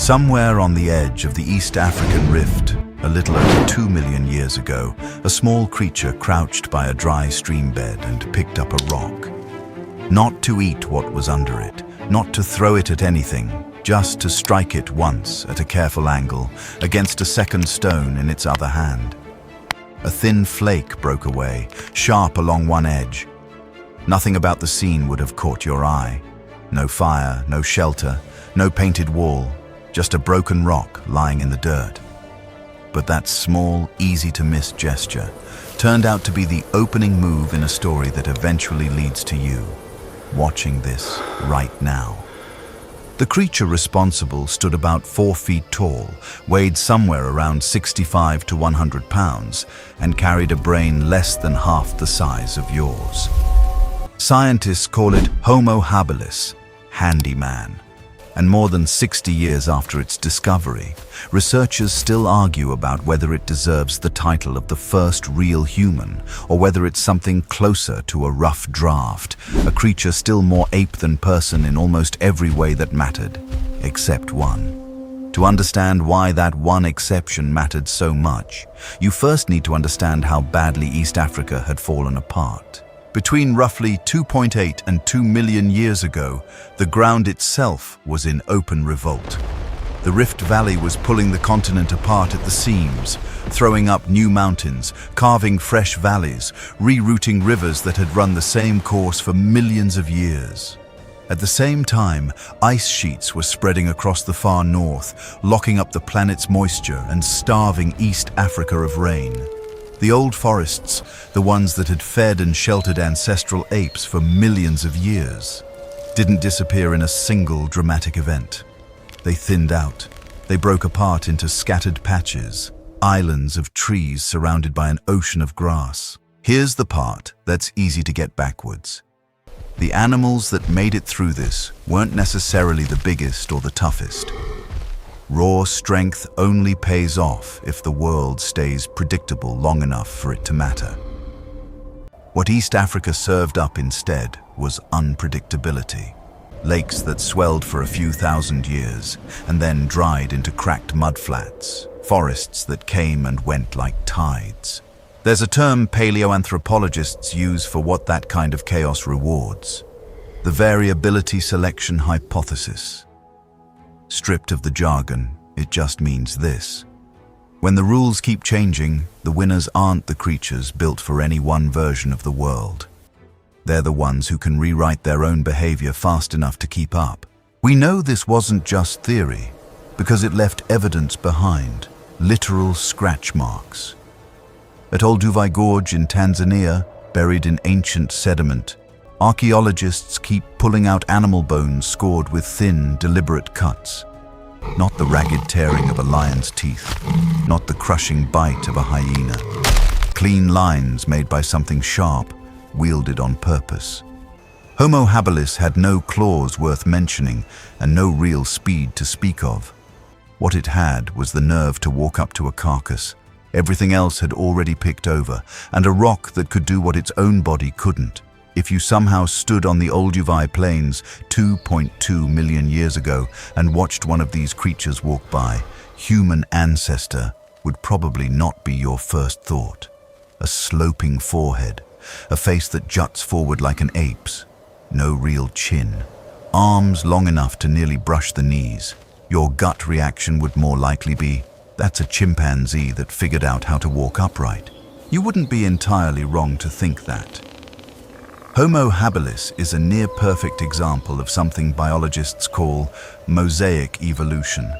Somewhere on the edge of the East African Rift, a little over 2 million years ago, a small creature crouched by a dry stream bed and picked up a rock. Not to eat what was under it, not to throw it at anything, just to strike it once at a careful angle against a second stone in its other hand. A thin flake broke away, sharp along one edge. Nothing about the scene would have caught your eye. No fire, no shelter, no painted wall, just a broken rock lying in the dirt. But that small, easy-to-miss gesture turned out to be the opening move in a story that eventually leads to you, watching this right now. The creature responsible stood about 4 feet tall, weighed somewhere around 65 to 100 pounds, and carried a brain less than half the size of yours. Scientists call it Homo Habilis, handyman. And more than 60 years after its discovery, researchers still argue about whether it deserves the title of the first real human, or whether it's something closer to a rough draft, a creature still more ape than person in almost every way that mattered, except one. To understand why that one exception mattered so much, you first need to understand how badly East Africa had fallen apart. Between roughly 2.8 and 2 million years ago, the ground itself was in open revolt. The Rift Valley was pulling the continent apart at the seams, throwing up new mountains, carving fresh valleys, rerouting rivers that had run the same course for millions of years. At the same time, ice sheets were spreading across the far north, locking up the planet's moisture and starving East Africa of rain. The old forests, the ones that had fed and sheltered ancestral apes for millions of years, didn't disappear in a single dramatic event. They thinned out. They broke apart into scattered patches, islands of trees surrounded by an ocean of grass. Here's the part that's easy to get backwards. The animals that made it through this weren't necessarily the biggest or the toughest. Raw strength only pays off if the world stays predictable long enough for it to matter. What East Africa served up instead was unpredictability. Lakes that swelled for a few thousand years and then dried into cracked mudflats, forests that came and went like tides. There's a term paleoanthropologists use for what that kind of chaos rewards: the variability selection hypothesis. Stripped of the jargon, it just means this: when the rules keep changing, the winners aren't the creatures built for any one version of the world. They're the ones who can rewrite their own behavior fast enough to keep up. We know this wasn't just theory, because it left evidence behind, literal scratch marks. At Olduvai Gorge in Tanzania, buried in ancient sediment, archaeologists keep pulling out animal bones scored with thin, deliberate cuts. Not the ragged tearing of a lion's teeth, not the crushing bite of a hyena. Clean lines made by something sharp, wielded on purpose. Homo habilis had no claws worth mentioning and no real speed to speak of. What it had was the nerve to walk up to a carcass. Everything else had already picked over, and a rock that could do what its own body couldn't. If you somehow stood on the Olduvai plains 2.2 million years ago and watched one of these creatures walk by, human ancestor would probably not be your first thought. A sloping forehead, a face that juts forward like an ape's, no real chin, arms long enough to nearly brush the knees. Your gut reaction would more likely be, that's a chimpanzee that figured out how to walk upright. You wouldn't be entirely wrong to think that. Homo habilis is a near-perfect example of something biologists call Mosaic evolution.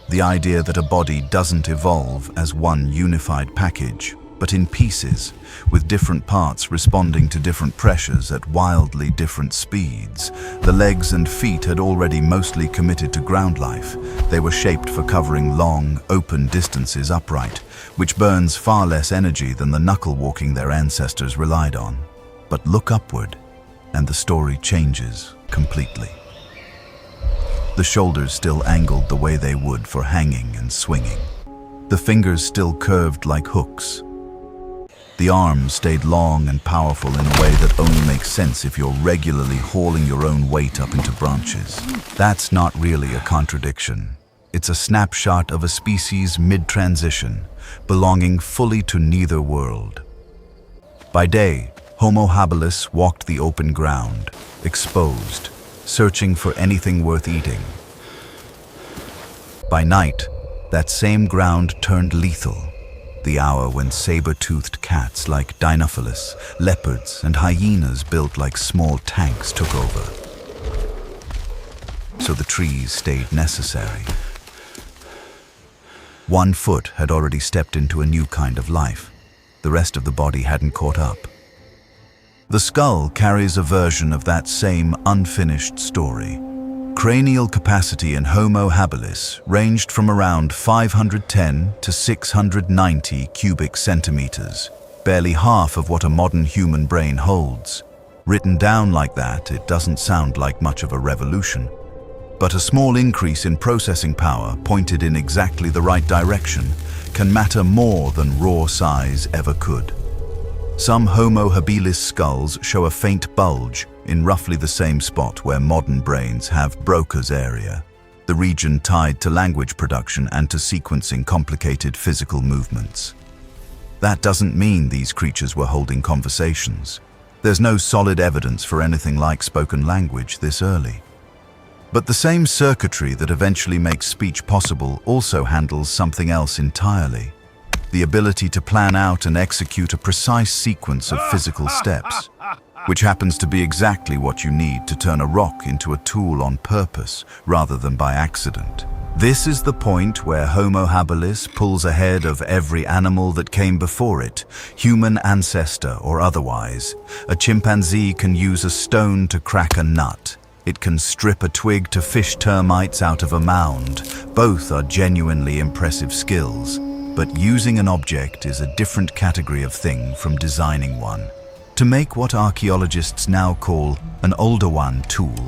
The idea that a body doesn't evolve as one unified package, but in pieces, with different parts responding to different pressures at wildly different speeds. The legs and feet had already mostly committed to ground life. They were shaped for covering long, open distances upright, which burns far less energy than the knuckle walking their ancestors relied on. But look upward, and the story changes completely. The shoulders still angled the way they would for hanging and swinging. The fingers still curved like hooks. The arms stayed long and powerful in a way that only makes sense if you're regularly hauling your own weight up into branches. That's not really a contradiction. It's a snapshot of a species mid-transition, belonging fully to neither world. By day, Homo habilis walked the open ground, exposed, searching for anything worth eating. By night, that same ground turned lethal, the hour when saber-toothed cats like Dinophilis, leopards, and hyenas built like small tanks took over. So the trees stayed necessary. 1 foot had already stepped into a new kind of life. The rest of the body hadn't caught up. The skull carries a version of that same unfinished story. Cranial capacity in Homo habilis ranged from around 510 to 690 cubic centimeters, barely half of what a modern human brain holds. Written down like that, it doesn't sound like much of a revolution. But a small increase in processing power pointed in exactly the right direction can matter more than raw size ever could. Some Homo habilis skulls show a faint bulge in roughly the same spot where modern brains have Broca's area, the region tied to language production and to sequencing complicated physical movements. That doesn't mean these creatures were holding conversations. There's no solid evidence for anything like spoken language this early. But the same circuitry that eventually makes speech possible also handles something else entirely: the ability to plan out and execute a precise sequence of physical steps, which happens to be exactly what you need to turn a rock into a tool on purpose rather than by accident. This is the point where Homo habilis pulls ahead of every animal that came before it, human ancestor or otherwise. A chimpanzee can use a stone to crack a nut. It can strip a twig to fish termites out of a mound. Both are genuinely impressive skills. But using an object is a different category of thing from designing one. To make what archaeologists now call an Olduvai tool,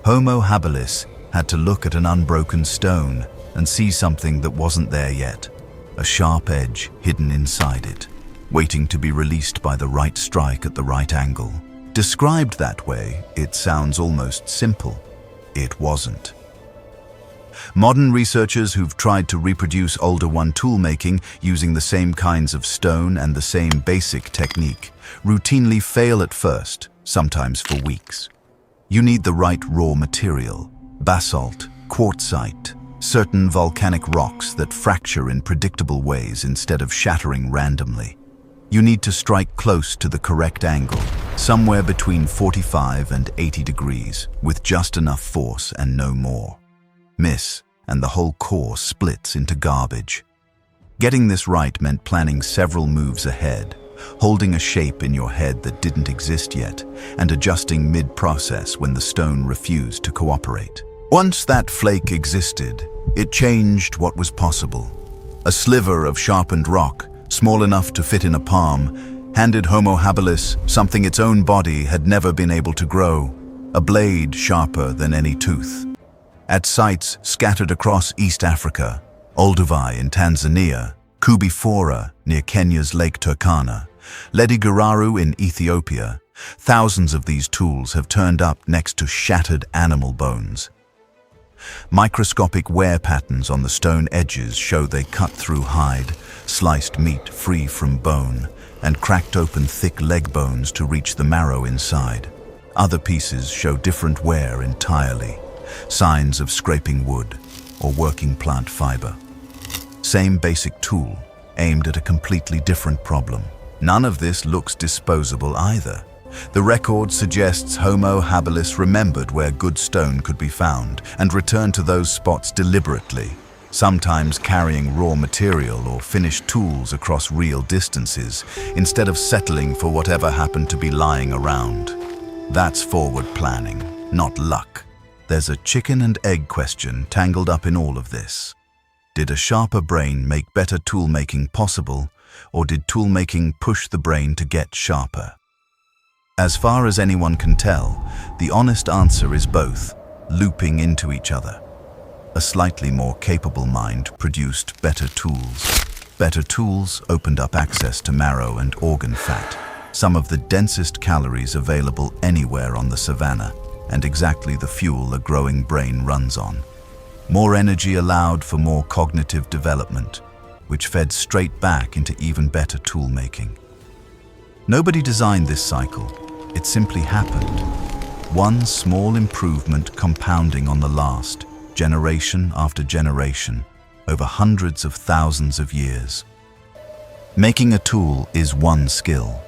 Homo habilis had to look at an unbroken stone and see something that wasn't there yet, a sharp edge hidden inside it, waiting to be released by the right strike at the right angle. Described that way, it sounds almost simple. It wasn't. Modern researchers who've tried to reproduce Olduvai toolmaking using the same kinds of stone and the same basic technique routinely fail at first, sometimes for weeks. You need the right raw material: basalt, quartzite, certain volcanic rocks that fracture in predictable ways instead of shattering randomly. You need to strike close to the correct angle, somewhere between 45 and 80 degrees, with just enough force and no more. Miss, and the whole core splits into garbage. Getting this right meant planning several moves ahead, holding a shape in your head that didn't exist yet, and adjusting mid-process when the stone refused to cooperate. Once that flake existed, it changed what was possible. A sliver of sharpened rock, small enough to fit in a palm, handed Homo habilis something its own body had never been able to grow: a blade sharper than any tooth. At sites scattered across East Africa, Olduvai in Tanzania, Koobi Fora near Kenya's Lake Turkana, Ledigararu in Ethiopia, thousands of these tools have turned up next to shattered animal bones. Microscopic wear patterns on the stone edges show they cut through hide, sliced meat free from bone, and cracked open thick leg bones to reach the marrow inside. Other pieces show different wear entirely, signs of scraping wood or working plant fiber. Same basic tool, aimed at a completely different problem. None of this looks disposable either. The record suggests Homo habilis remembered where good stone could be found and returned to those spots deliberately, sometimes carrying raw material or finished tools across real distances, instead of settling for whatever happened to be lying around. That's forward planning, not luck. There's a chicken and egg question tangled up in all of this. Did a sharper brain make better toolmaking possible, or did toolmaking push the brain to get sharper? As far as anyone can tell, the honest answer is both, looping into each other. A slightly more capable mind produced better tools. Better tools opened up access to marrow and organ fat, some of the densest calories available anywhere on the savanna, and exactly the fuel a growing brain runs on. More energy allowed for more cognitive development, which fed straight back into even better tool making. Nobody designed this cycle, it simply happened. One small improvement compounding on the last, generation after generation, over hundreds of thousands of years. Making a tool is one skill.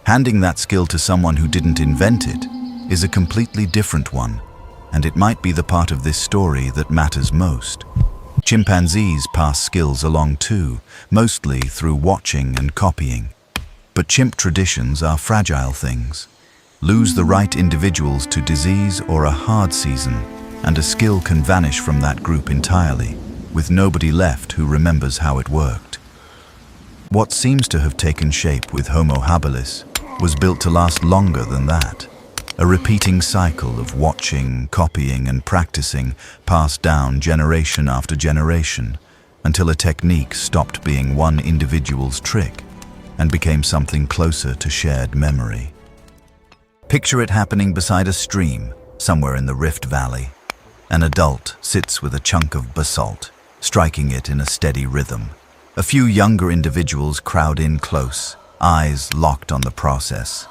Handing that skill to someone who didn't invent it is a completely different one, and it might be the part of this story that matters most. Chimpanzees pass skills along too, mostly through watching and copying. But chimp traditions are fragile things. Lose the right individuals to disease or a hard season, and a skill can vanish from that group entirely, with nobody left who remembers how it worked. What seems to have taken shape with Homo habilis was built to last longer than that. A repeating cycle of watching, copying, and practicing passed down generation after generation, until a technique stopped being one individual's trick and became something closer to shared memory. Picture it happening beside a stream, somewhere in the Rift Valley. An adult sits with a chunk of basalt, striking it in a steady rhythm. A few younger individuals crowd in close, eyes locked on the process.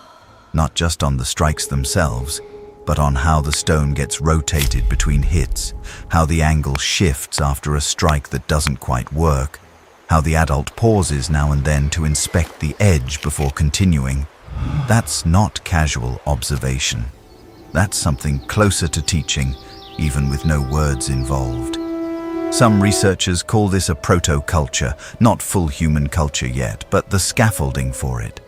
Not just on the strikes themselves, but on how the stone gets rotated between hits, how the angle shifts after a strike that doesn't quite work, how the adult pauses now and then to inspect the edge before continuing. That's not casual observation. That's something closer to teaching, even with no words involved. Some researchers call this a proto-culture, not full human culture yet, but the scaffolding for it.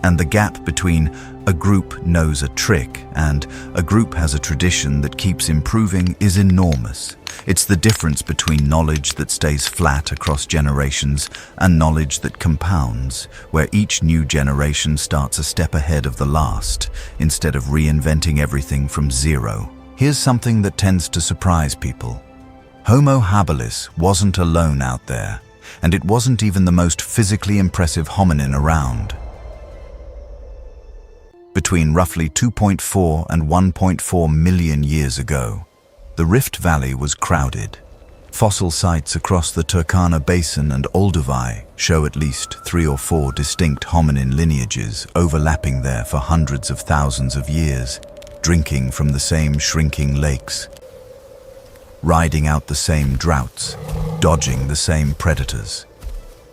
And the gap between a group knows a trick and a group has a tradition that keeps improving is enormous. It's the difference between knowledge that stays flat across generations and knowledge that compounds, where each new generation starts a step ahead of the last, instead of reinventing everything from zero. Here's something that tends to surprise people. Homo habilis wasn't alone out there, and it wasn't even the most physically impressive hominin around. Between roughly 2.4 and 1.4 million years ago, the Rift Valley was crowded. Fossil sites across the Turkana Basin and Olduvai show at least 3 or 4 distinct hominin lineages overlapping there for hundreds of thousands of years, drinking from the same shrinking lakes, riding out the same droughts, dodging the same predators.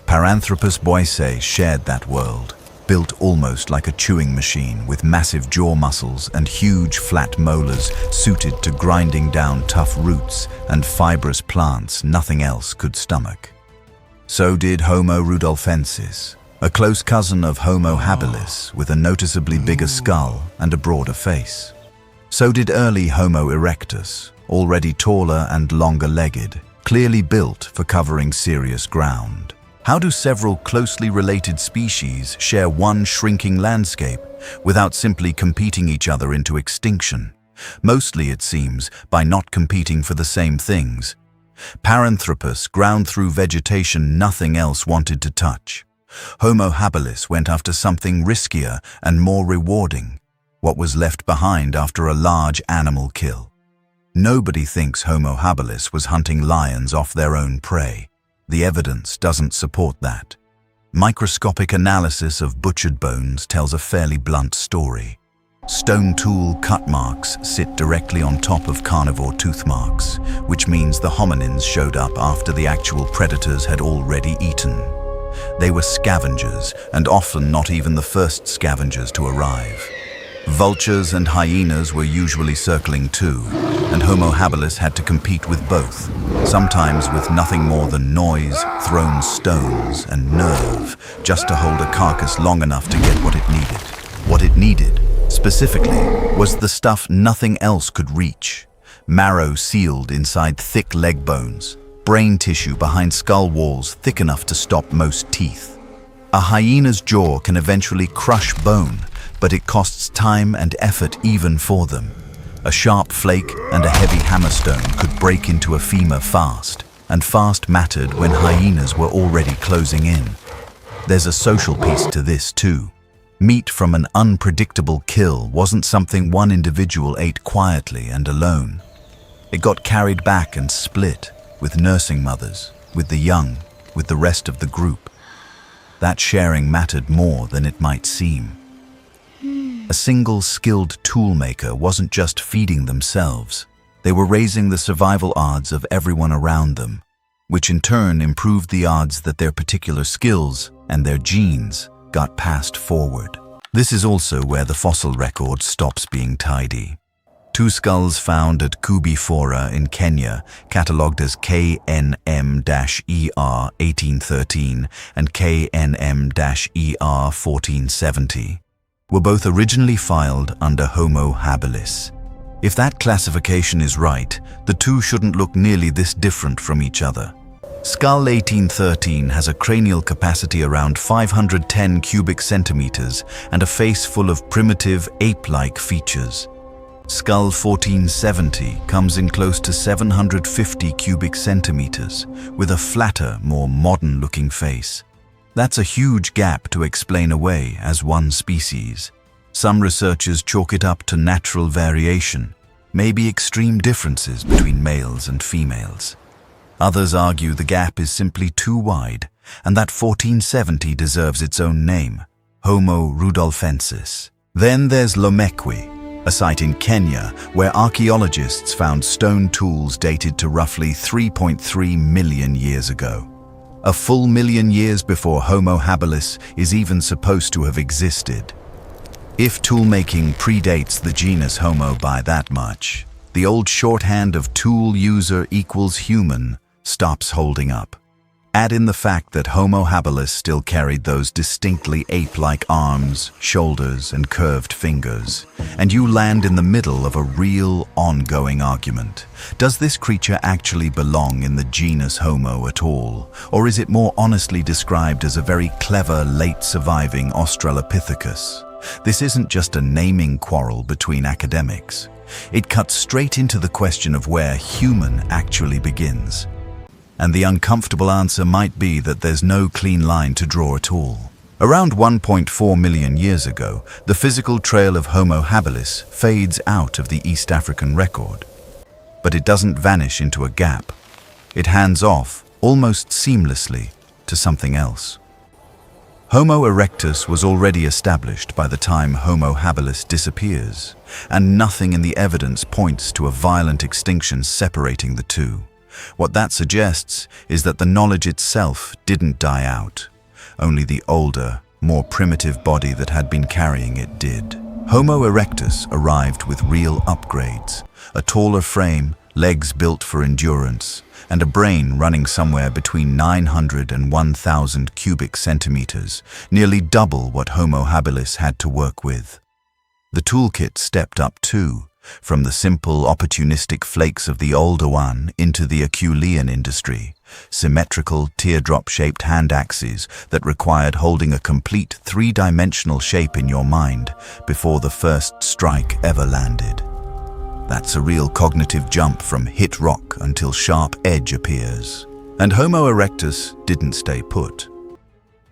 Paranthropus boisei shared that world, built almost like a chewing machine with massive jaw muscles and huge flat molars suited to grinding down tough roots and fibrous plants nothing else could stomach. So did Homo rudolfensis, a close cousin of Homo habilis with a noticeably bigger skull and a broader face. So did early Homo erectus, already taller and longer-legged, clearly built for covering serious ground. How do several closely related species share one shrinking landscape without simply competing each other into extinction? Mostly, it seems, by not competing for the same things. Paranthropus ground through vegetation nothing else wanted to touch. Homo habilis went after something riskier and more rewarding, what was left behind after a large animal kill. Nobody thinks Homo habilis was hunting lions off their own prey. The evidence doesn't support that. Microscopic analysis of butchered bones tells a fairly blunt story. Stone tool cut marks sit directly on top of carnivore tooth marks, which means the hominins showed up after the actual predators had already eaten. They were scavengers, and often not even the first scavengers to arrive. Vultures and hyenas were usually circling too, and Homo habilis had to compete with both, sometimes with nothing more than noise, thrown stones, and nerve, just to hold a carcass long enough to get what it needed. What it needed, specifically, was the stuff nothing else could reach. Marrow sealed inside thick leg bones, brain tissue behind skull walls thick enough to stop most teeth. A hyena's jaw can eventually crush bone, but it costs time and effort even for them. A sharp flake and a heavy hammerstone could break into a femur fast. and fast mattered when hyenas were already closing in. There's a social piece to this too. Meat from an unpredictable kill wasn't something one individual ate quietly and alone. It got carried back and split, with nursing mothers, with the young, with the rest of the group. That sharing mattered more than it might seem. A single skilled toolmaker wasn't just feeding themselves. They were raising the survival odds of everyone around them, which in turn improved the odds that their particular skills and their genes got passed forward. This is also where the fossil record stops being tidy. Two skulls found at Koobi Fora in Kenya, catalogued as KNM-ER 1813 and KNM-ER 1470, were both originally filed under Homo Habilis. If that classification is right, the two shouldn't look nearly this different from each other. Skull 1813 has a cranial capacity around 510 cubic centimeters and a face full of primitive, ape-like features. Skull 1470 comes in close to 750 cubic centimeters, with a flatter, more modern-looking face. That's a huge gap to explain away as one species. Some researchers chalk it up to natural variation, maybe extreme differences between males and females. Others argue the gap is simply too wide, and that 1470 deserves its own name, Homo rudolfensis. Then there's Lomekwi, a site in Kenya where archaeologists found stone tools dated to roughly 3.3 million years ago. A full million years before Homo habilis is even supposed to have existed. If toolmaking predates the genus Homo by that much, the old shorthand of tool user equals human stops holding up. Add in the fact that Homo habilis still carried those distinctly ape-like arms, shoulders, and curved fingers, and you land in the middle of a real, ongoing argument. Does this creature actually belong in the genus Homo at all, or is it more honestly described as a very clever, late-surviving Australopithecus? This isn't just a naming quarrel between academics. It cuts straight into the question of where human actually begins. And the uncomfortable answer might be that there's no clean line to draw at all. Around 1.4 million years ago, the physical trail of Homo habilis fades out of the East African record. But it doesn't vanish into a gap. It hands off, almost seamlessly, to something else. Homo erectus was already established by the time Homo habilis disappears, and nothing in the evidence points to a violent extinction separating the two. What that suggests is that the knowledge itself didn't die out. Only the older, more primitive body that had been carrying it did. Homo erectus arrived with real upgrades, a taller frame, legs built for endurance, and a brain running somewhere between 900 and 1,000 cubic centimeters, nearly double what Homo habilis had to work with. The toolkit stepped up too, from the simple opportunistic flakes of the Olduvai into the Acheulean industry, symmetrical teardrop-shaped hand axes that required holding a complete three-dimensional shape in your mind before the first strike ever landed. That's a real cognitive jump from hit rock until sharp edge appears. And Homo erectus didn't stay put.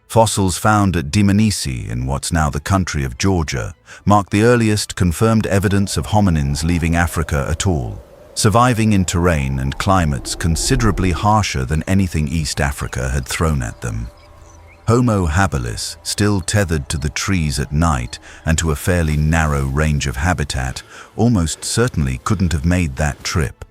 Fossils found at Dmanisi in what's now the country of Georgia mark the earliest confirmed evidence of hominins leaving Africa at all, surviving in terrain and climates considerably harsher than anything East Africa had thrown at them. Homo habilis, still tethered to the trees at night and to a fairly narrow range of habitat, almost certainly couldn't have made that trip.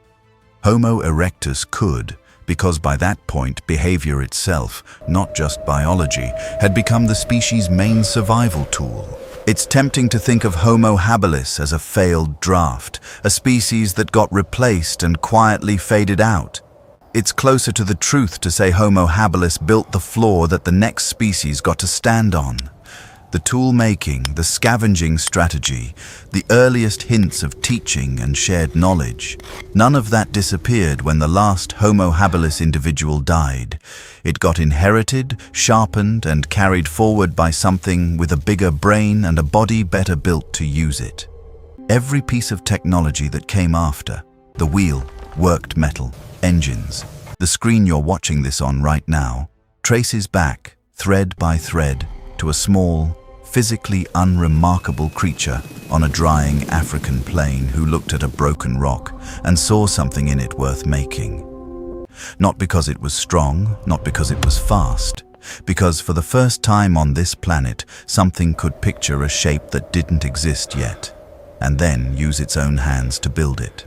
Homo erectus could, because by that point behavior itself, not just biology, had become the species' main survival tool. It's tempting to think of Homo habilis as a failed draft, a species that got replaced and quietly faded out. It's closer to the truth to say Homo habilis built the floor that the next species got to stand on. The tool-making, the scavenging strategy, the earliest hints of teaching and shared knowledge, none of that disappeared when the last Homo habilis individual died. It got inherited, sharpened, and carried forward by something with a bigger brain and a body better built to use it. Every piece of technology that came after, the wheel, worked metal, engines, The screen you're watching this on right now traces back, thread by thread, to a small, physically unremarkable creature on a drying African plain who looked at a broken rock and saw something in it worth making. Not because it was strong, not because it was fast, because for the first time on this planet, something could picture a shape that didn't exist yet, and then use its own hands to build it.